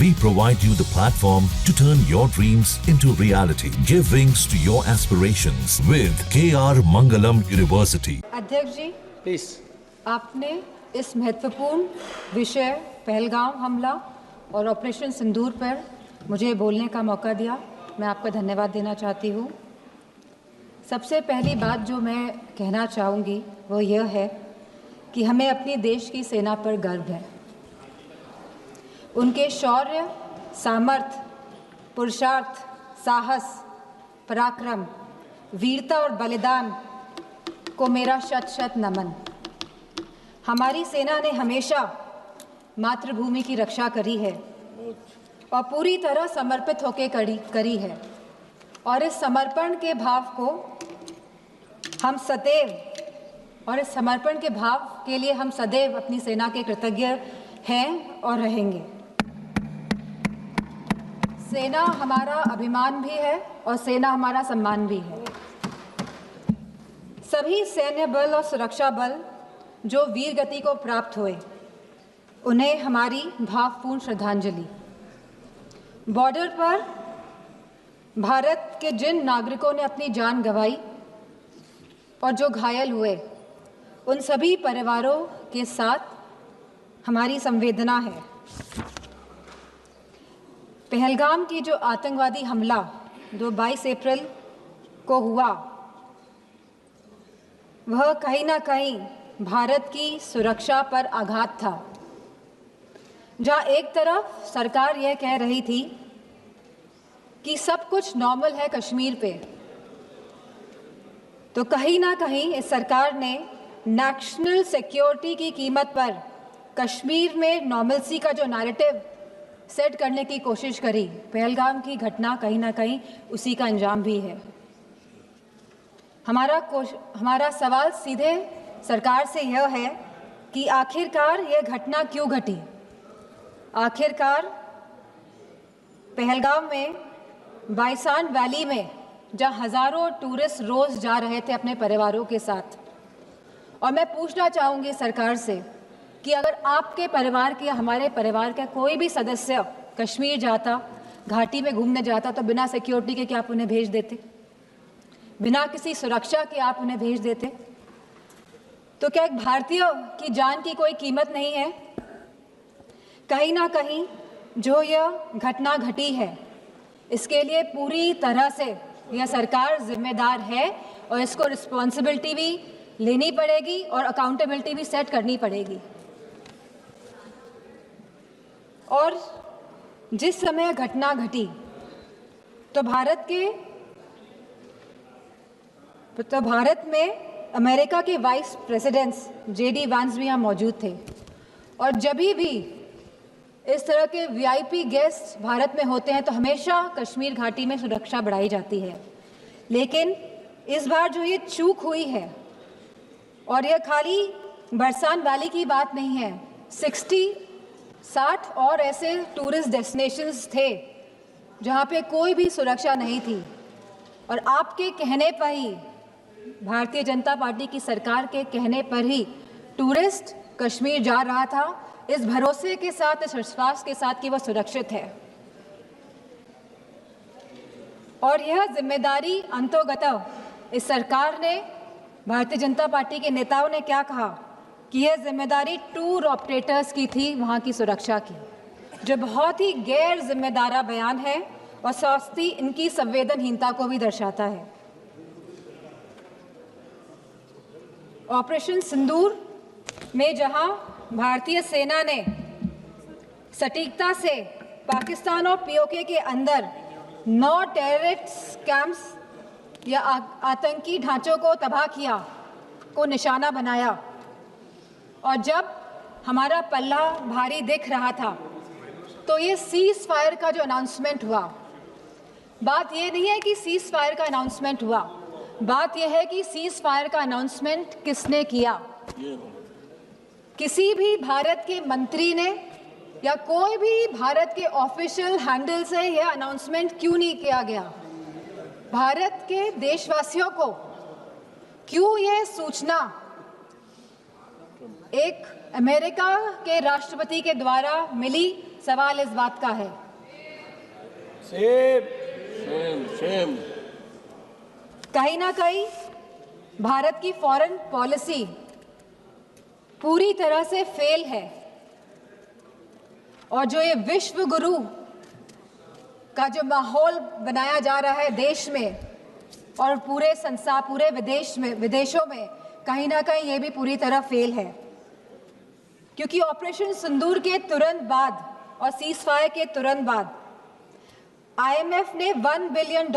We provide you the platform to turn your dreams into reality. Give wings to your aspirations with KR Mangalam University. अध्यक्ष जी, please. आपने इस महत्वपूर्ण विषय पहलगाम हमला और ऑपरेशन सिंदूर पर मुझे बोलने का मौका दिया। मैं आपका धन्यवाद देना चाहती हूँ। सबसे पहली बात जो मैं कहना चाहूँगी वो यह है कि हमें अपनी देश की सेना पर गर्व है। उनके शौर्य, सामर्थ्य, पुरुषार्थ, साहस, पराक्रम, वीरता और बलिदान को मेरा शत शत नमन। हमारी सेना ने हमेशा मातृभूमि की रक्षा करी है और पूरी तरह समर्पित होकर करी है और इस समर्पण के भाव को हम सदैव और इस समर्पण के भाव के लिए हम सदैव अपनी सेना के कृतज्ञ हैं और रहेंगे। सेना हमारा अभिमान भी है और सेना हमारा सम्मान भी है। सभी सैन्य बल और सुरक्षा बल जो वीर गति को प्राप्त हुए, उन्हें हमारी भावपूर्ण श्रद्धांजलि। बॉर्डर पर भारत के जिन नागरिकों ने अपनी जान गंवाई और जो घायल हुए, उन सभी परिवारों के साथ हमारी संवेदना है। पहलगाम की जो आतंकवादी हमला जो 22 अप्रैल को हुआ, वह कहीं ना कहीं भारत की सुरक्षा पर आघात था। जहां एक तरफ सरकार यह कह रही थी कि सब कुछ नॉर्मल है कश्मीर पे, तो कहीं ना कहीं इस सरकार ने नेशनल सिक्योरिटी की कीमत पर कश्मीर में नॉर्मलसी का जो नैरेटिव सेट करने की कोशिश करी। पहलगाम की घटना कहीं ना कहीं उसी का अंजाम भी है। हमारा सवाल सीधे सरकार से यह है कि आखिरकार यह घटना क्यों घटी। आखिरकार पहलगाम में बाइसान वैली में जहां हज़ारों टूरिस्ट रोज़ जा रहे थे अपने परिवारों के साथ, और मैं पूछना चाहूँगी सरकार से कि अगर आपके परिवार के या हमारे परिवार का कोई भी सदस्य कश्मीर जाता, घाटी में घूमने जाता, तो बिना सिक्योरिटी के क्या आप उन्हें भेज देते? बिना किसी सुरक्षा के आप उन्हें भेज देते? तो क्या एक भारतीय की जान की कोई कीमत नहीं है? कहीं ना कहीं जो यह घटना घटी है, इसके लिए पूरी तरह से यह सरकार जिम्मेदार है और इसको रिस्पॉन्सिबिलिटी भी लेनी पड़ेगी और अकाउंटेबिलिटी भी सेट करनी पड़ेगी। और जिस समय घटना घटी तो भारत में अमेरिका के वाइस प्रेसिडेंट्स JD वांस भी यहाँ मौजूद थे, और जब भी इस तरह के VIP गेस्ट भारत में होते हैं तो हमेशा कश्मीर घाटी में सुरक्षा बढ़ाई जाती है। लेकिन इस बार जो ये चूक हुई है, और यह खाली बरसान वैली की बात नहीं है, 60 और ऐसे टूरिस्ट डेस्टिनेशंस थे जहाँ पे कोई भी सुरक्षा नहीं थी, और आपके कहने पर ही, भारतीय जनता पार्टी की सरकार के कहने पर ही टूरिस्ट कश्मीर जा रहा था, इस भरोसे के साथ, इस विश्वास के साथ कि वह सुरक्षित है। और यह जिम्मेदारी अंतोगत इस सरकार ने, भारतीय जनता पार्टी के नेताओं ने क्या कहा कि यह जिम्मेदारी टूर ऑपरेटर्स की थी वहाँ की सुरक्षा की, जो बहुत ही गैर जिम्मेदारा बयान है और साथ ही इनकी संवेदनहीनता को भी दर्शाता है। ऑपरेशन सिंदूर में जहां भारतीय सेना ने सटीकता से पाकिस्तान और POK के अंदर 9 टेररिस्ट कैंप्स या आतंकी ढांचों को तबाह किया, को निशाना बनाया, और जब हमारा पल्ला भारी दिख रहा था तो ये सीज फायर का जो अनाउंसमेंट हुआ, बात ये नहीं है कि सीज फायर का अनाउंसमेंट हुआ, बात यह है कि सीज फायर का अनाउंसमेंट किसने किया। किसी भी भारत के मंत्री ने या कोई भी भारत के ऑफिशियल हैंडल से यह अनाउंसमेंट क्यों नहीं किया गया? भारत के देशवासियों को क्यों यह सूचना एक अमेरिका के राष्ट्रपति के द्वारा मिली, सवाल इस बात का है सेम कहीं ना कहीं भारत की फॉरेन पॉलिसी पूरी तरह से फेल है और जो ये विश्व गुरु का जो माहौल बनाया जा रहा है देश में और पूरे संसार, पूरे विदेशों में, कहीं ना कहीं ये भी पूरी तरह फेल है, क्योंकि ऑपरेशन सिंदूर के तुरंत बाद और सीज़फायर के तुरंत बाद IMF ने $1 बिलियन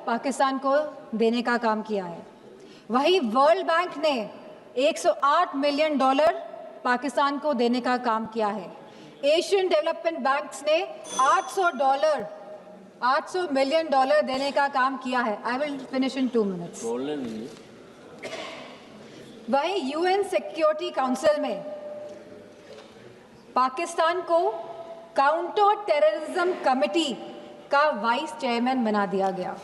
पाकिस्तान को देने का काम किया है। वहीं वर्ल्ड बैंक ने $108 मिलियन पाकिस्तान को देने का काम किया है। एशियन डेवलपमेंट बैंक्स ने $800 मिलियन देने का काम किया है। I will finish in 2 minutes. वहीं UN सिक्योरिटी काउंसिल में पाकिस्तान को काउंटर टेररिज्म कमेटी का वाइस चेयरमैन बना दिया गया।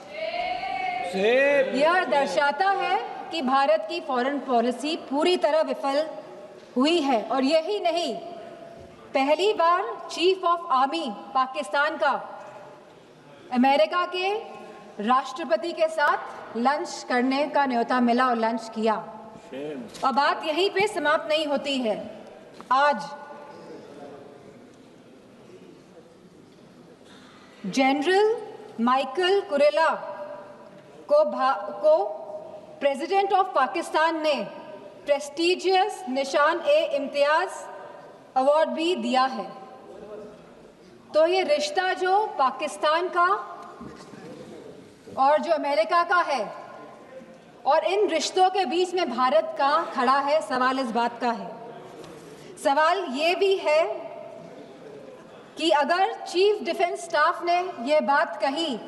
यह दर्शाता है कि भारत की फॉरेन पॉलिसी पूरी तरह विफल हुई है। और यही नहीं, पहली बार चीफ ऑफ आर्मी पाकिस्तान का अमेरिका के राष्ट्रपति के साथ लंच करने का न्योता मिला और लंच किया। और बात यहीं पे समाप्त नहीं होती है। आज जनरल माइकल कुरेला को प्रेसिडेंट ऑफ पाकिस्तान ने प्रेस्टिजियस निशान-ए-इम्तियाज अवार्ड भी दिया है। तो ये रिश्ता जो पाकिस्तान का और जो अमेरिका का है, और इन रिश्तों के बीच में भारत का खड़ा है, सवाल इस बात का है। सवाल ये भी है कि अगर चीफ डिफेंस स्टाफ ने ये बात कही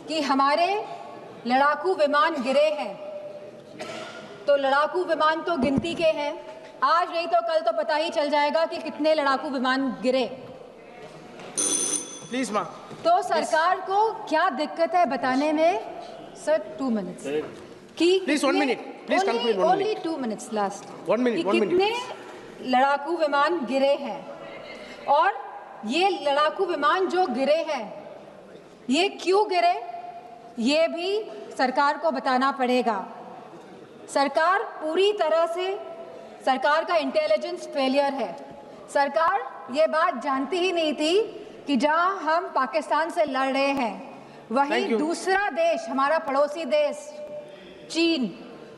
कि हमारे लड़ाकू विमान गिरे हैं, तो लड़ाकू विमान तो गिनती के हैं, आज नहीं तो कल तो पता ही चल जाएगा कि कितने लड़ाकू विमान गिरे। प्लीज मां। तो सरकार को क्या दिक्कत है बताने में? सर 2 मिनट्स कि please 1 minute, please conclude. Only 2 minutes last. 1 minute, 1 minute. कितने लड़ाकू विमान गिरे हैं, और ये लड़ाकू विमान जो गिरे हैं ये क्यों गिरे, ये भी सरकार को बताना पड़ेगा। सरकार पूरी तरह से, सरकार का इंटेलिजेंस फेलियर है। सरकार ये बात जानती ही नहीं थी कि जहां हम पाकिस्तान से लड़ रहे हैं, वहीं दूसरा देश, हमारा पड़ोसी देश चीन,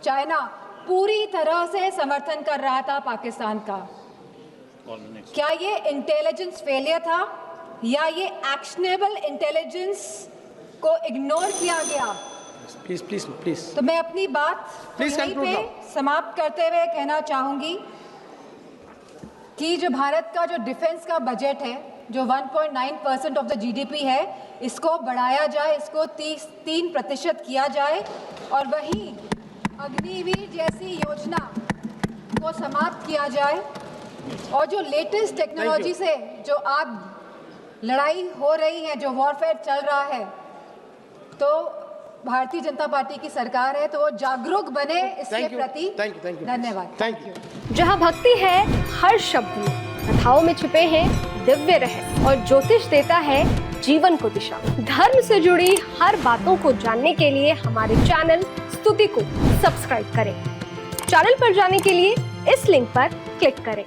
चाइना, पूरी तरह से समर्थन कर रहा था पाकिस्तान का। क्या ये इंटेलिजेंस फेलियर था, या ये एक्शनेबल इंटेलिजेंस को इग्नोर किया गया? Please please please. तो मैं अपनी बात यहीं पे समाप्त करते हुए कहना चाहूंगी कि जो भारत का जो डिफेंस का बजट है, जो 1.9% ऑफ द GDP है, इसको बढ़ाया जाए, इसको 3% किया जाए, और वहीं अग्निवीर जैसी योजना को समाप्त किया जाए, और जो लेटेस्ट टेक्नोलॉजी से जो आज लड़ाई हो रही है, जो वॉरफेयर चल रहा है, तो भारतीय जनता पार्टी की सरकार है, तो वो जागरूक बने इसके प्रति। धन्यवाद। Thank you. जहाँ भक्ति है हर शब्द में, कथाओं में छिपे हैं दिव्य रहस्य, और ज्योतिष देता है जीवन को दिशा। धर्म से जुड़ी हर बातों को जानने के लिए हमारे चैनल स्तुति को सब्सक्राइब करें। चैनल पर जाने के लिए इस लिंक पर क्लिक करें।